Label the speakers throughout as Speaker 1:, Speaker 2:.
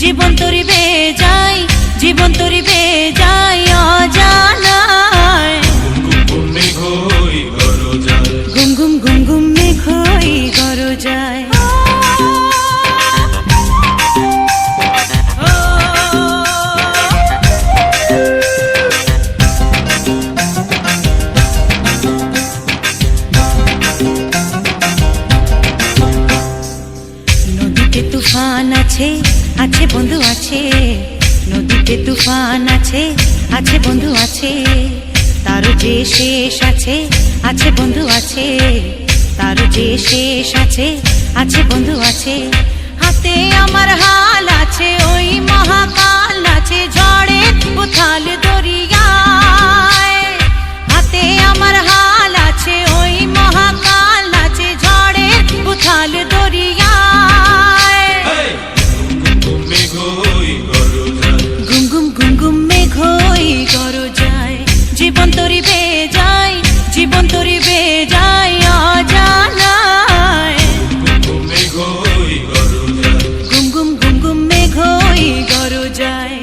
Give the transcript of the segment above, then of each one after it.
Speaker 1: জীবন তরি বেয়ে যায়, জীবন তরি বেয়ে যায় অজানায়। ঘুম ঘুম ঘুম ঘুম মেঘ হই গরজায়। নদীতে তুফান আছে, আছে বন্ধু আছে, নদীতে তুফান আছে, আছে বন্ধু আছে, তার যে শেষ আছে, আছে বন্ধু আছে, তার যে শেষ আছে, আছে বন্ধু আছে। হাতে আমার হাল আছে, ওই মহাকাল আছে, ঝড়ে উথাল দরিয়ায়। হাতে আমার হাল আছে, ওই মহাকাল আছে, ঝড়ে উথাল দরিয়ায়। ঘুম ঘুম ঘুম ঘুম মেঘ হই গরজায়। জীবন তরি বেয়ে যায়, জীবন তরি বেয়ে যায় অজানায়। ঘুম ঘুম ঘুম ঘুম মেঘ হই গরজায়।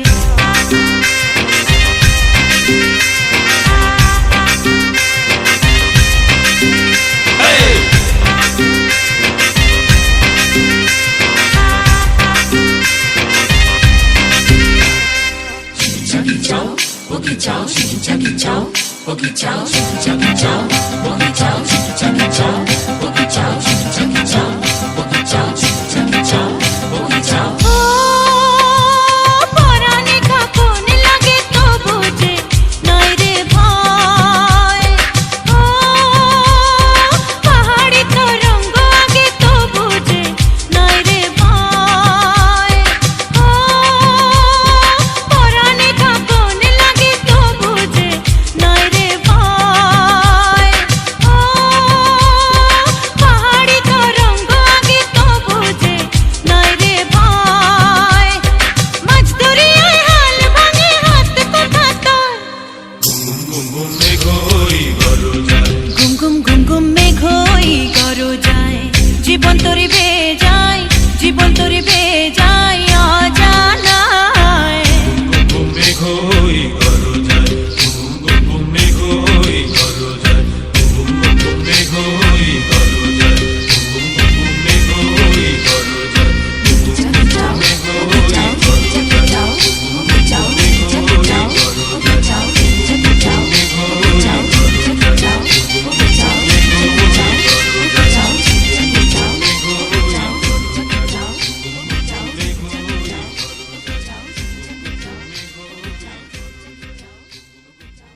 Speaker 1: ঘুম ঘুম ঘুম ঘুম মেঘ হই গরজায়। জীবন তরি বেয়ে যায়।